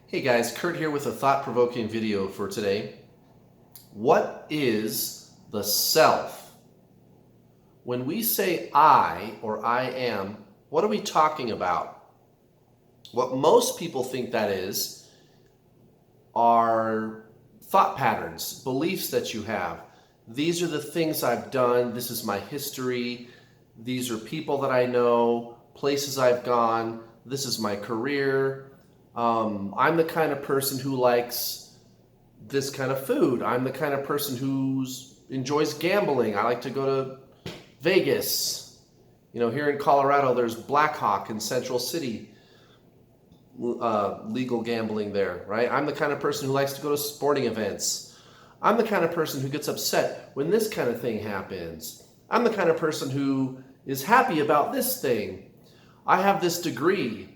Hey guys, Kurt here with a thought-provoking video for today. What is the self? When we say I or I am, what are we talking about? What most people think that is are thought patterns, beliefs that you have. These are the things I've done. This is my history. These are people that I know, places I've gone. This is my career. I'm the kind of person who likes this kind of food. I'm the kind of person who enjoys gambling. I like to go to Vegas. You know, here in Colorado, there's Black Hawk in Central City, legal gambling there, right? I'm the kind of person who likes to go to sporting events. I'm the kind of person who gets upset when this kind of thing happens. I'm the kind of person who is happy about this thing. I have this degree.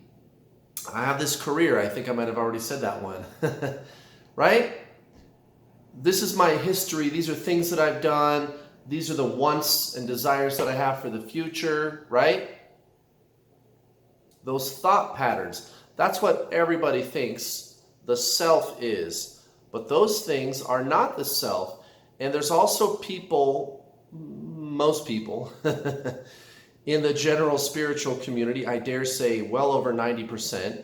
I have this career. I think I might have already said that one. Right? This is my history. These are things that I've done. These are the wants and desires that I have for the future, right? Those thought patterns. That's what everybody thinks the self is. But those things are not the self. And there's also people, most people, in the general spiritual community, I dare say well over 90%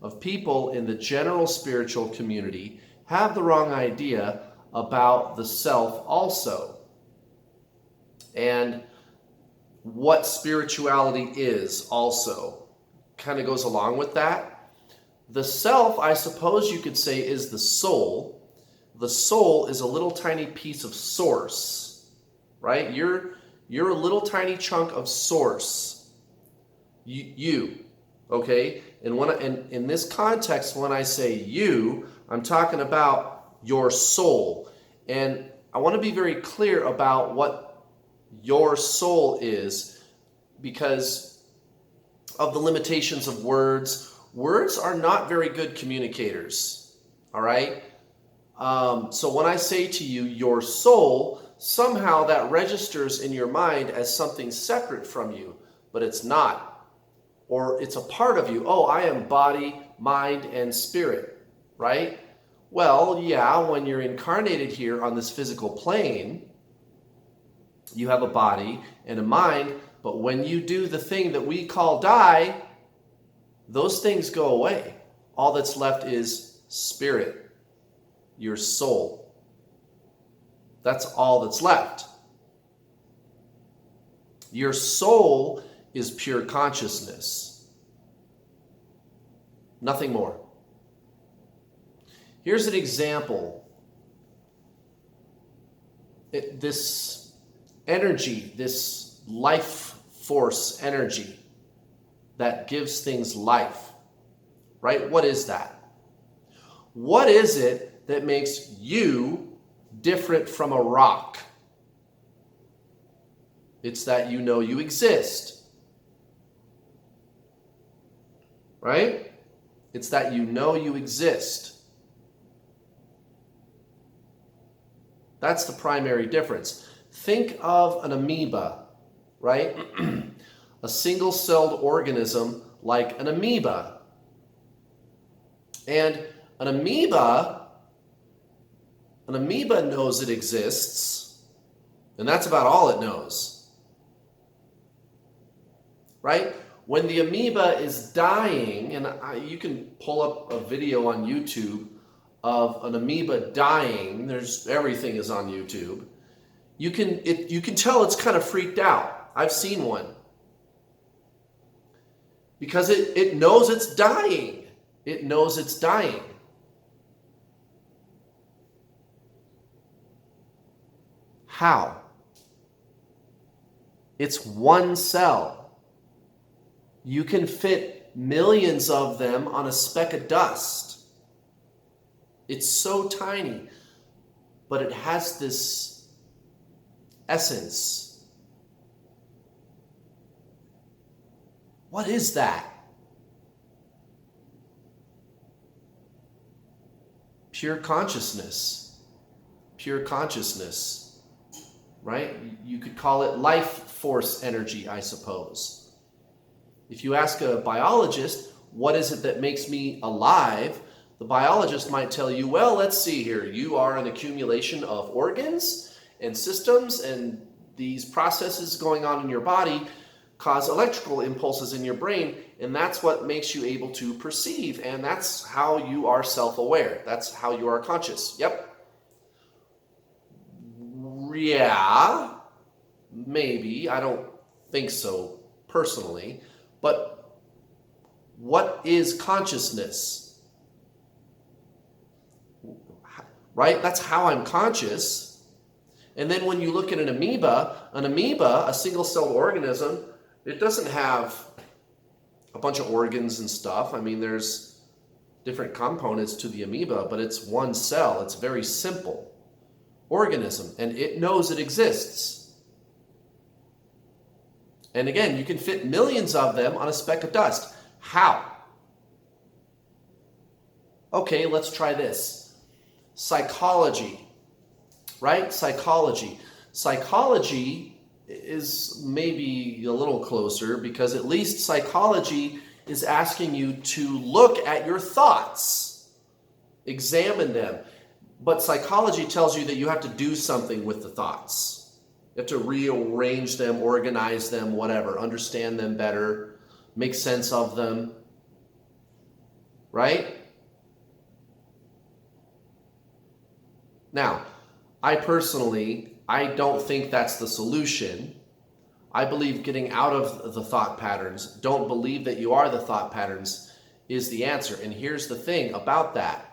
of people in the general spiritual community have the wrong idea about the self also. And what spirituality is also kind of goes along with that. The self, I suppose you could say, is the soul. The soul is a little tiny piece of source, right? You're a little tiny chunk of source. You, okay? And in this context, when I say you, I'm talking about your soul. And I want to be very clear about what your soul is because of the limitations of words. Words are not very good communicators, all right? So when I say to you, your soul, somehow that registers in your mind as something separate from you, but it's not. Or it's a part of you. Oh, I am body, mind, and spirit, right? Well, yeah, when you're incarnated here on this physical plane, you have a body and a mind, but when you do the thing that we call die, those things go away. All that's left is spirit, your soul. That's all that's left. Your soul is pure consciousness. Nothing more. Here's an example. This energy, this life force energy that gives things life, right? What is that? What is it that makes you different from a rock? It's that you know you exist, right? It's that you know you exist. That's the primary difference. Think of an amoeba, right? A single-celled organism like an amoeba. And an amoeba knows it exists, and that's about all it knows, right? When the amoeba is dying, and you can pull up a video on YouTube of an amoeba dying. There's everything is on YouTube. You can tell it's kind of freaked out. I've seen one because it knows it's dying. It knows it's dying. How? It's one cell. You can fit millions of them on a speck of dust. It's so tiny, but it has this essence. What is that? Pure consciousness. Pure consciousness, right? You could call it life force energy, I suppose. If you ask a biologist, what is it that makes me alive? The biologist might tell you, well, let's see here. You are an accumulation of organs and systems, and these processes going on in your body cause electrical impulses in your brain, and that's what makes you able to perceive, and that's how you are self-aware. That's how you are conscious. Yep. Yeah, maybe. I don't think so personally. But what is consciousness? Right? That's how I'm conscious. And then when you look at an amoeba, a single-celled organism, it doesn't have a bunch of organs and stuff. I mean, there's different components to the amoeba, but it's one cell. It's a very simple organism, and it knows it exists. And again, you can fit millions of them on a speck of dust. How? Okay, let's try this. Psychology, right? Psychology. Psychology is maybe a little closer, because at least psychology is asking you to look at your thoughts, examine them. But psychology tells you that you have to do something with the thoughts. You have to rearrange them, organize them, whatever, understand them better, make sense of them, right? Now, I don't think that's the solution. I believe getting out of the thought patterns, don't believe that you are the thought patterns, is the answer. And here's the thing about that.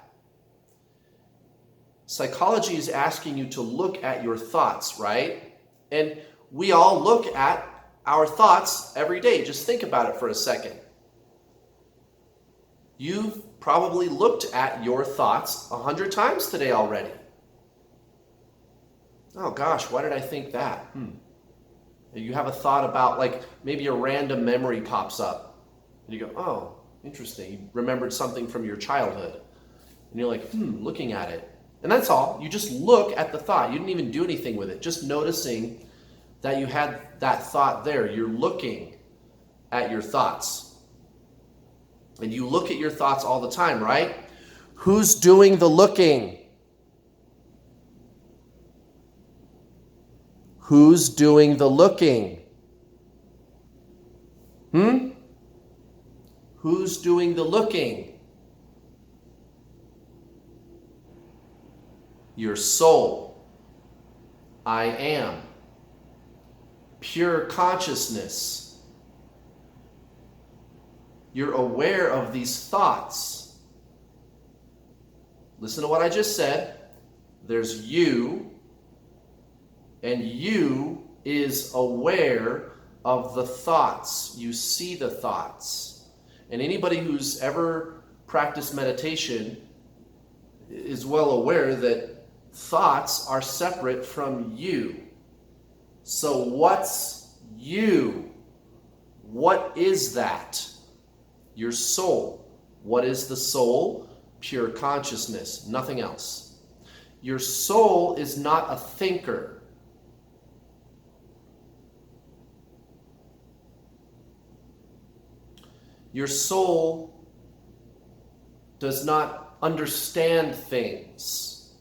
Psychology is asking you to look at your thoughts, right? And we all look at our thoughts every day. Just think about it for a second. You've probably looked at your thoughts 100 times today already. Oh gosh, why did I think that? You have a thought about, like, maybe a random memory pops up. And you go, oh, interesting. You remembered something from your childhood. And you're like, looking at it. And that's all. You just look at the thought. You didn't even do anything with it. Just noticing that you had that thought there. You're looking at your thoughts. And you look at your thoughts all the time, right? Who's doing the looking? Who's doing the looking? Who's doing the looking? Your soul. I am. Pure consciousness. You're aware of these thoughts. Listen to what I just said. There's you, and you is aware of the thoughts. You see the thoughts. And anybody who's ever practiced meditation is well aware that thoughts are separate from you. So what's you? What is that? Your soul. What is the soul? Pure consciousness, nothing else. Your soul is not a thinker. Your soul does not understand things.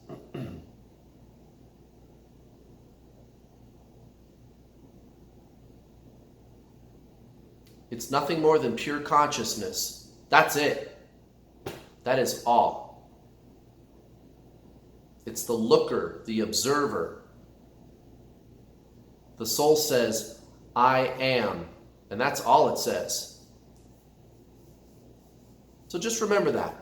It's nothing more than pure consciousness. That's it. That is all. It's the looker, the observer. The soul says, I am. And that's all it says. So just remember that.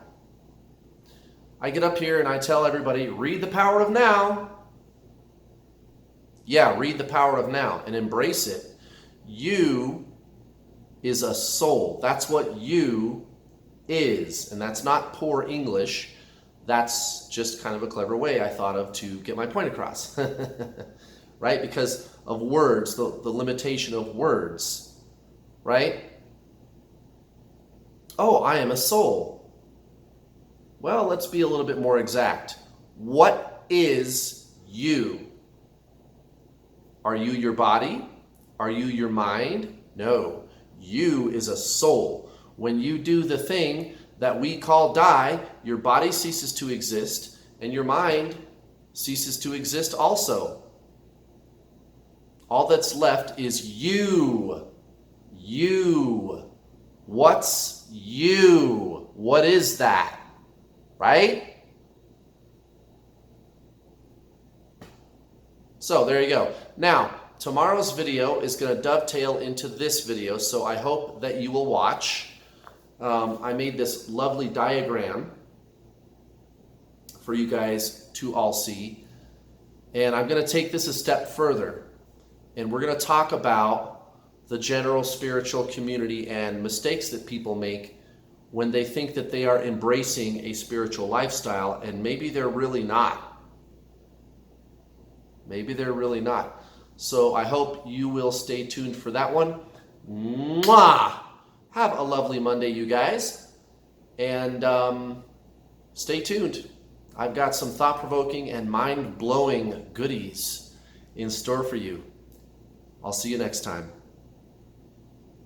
I get up here and I tell everybody, read The Power of Now. Yeah, read The Power of Now and embrace it. You is a soul. That's what you is. And that's not poor English. That's just kind of a clever way I thought of to get my point across. Right? Because of words, the limitation of words. Right? Oh, I am a soul. Well, let's be a little bit more exact. What is you? Are you your body? Are you your mind? No. You is a soul. When you do the thing that we call die, your body ceases to exist and your mind ceases to exist also. All that's left is you. You. What's you? What is that? Right? So there you go. Now, tomorrow's video is going to dovetail into this video, so I hope that you will watch. I made this lovely diagram for you guys to all see. And I'm going to take this a step further. And we're going to talk about the general spiritual community and mistakes that people make when they think that they are embracing a spiritual lifestyle, and maybe they're really not. Maybe they're really not. So I hope you will stay tuned for that one. Mwah! Have a lovely Monday, you guys. And stay tuned. I've got some thought-provoking and mind-blowing goodies in store for you. I'll see you next time.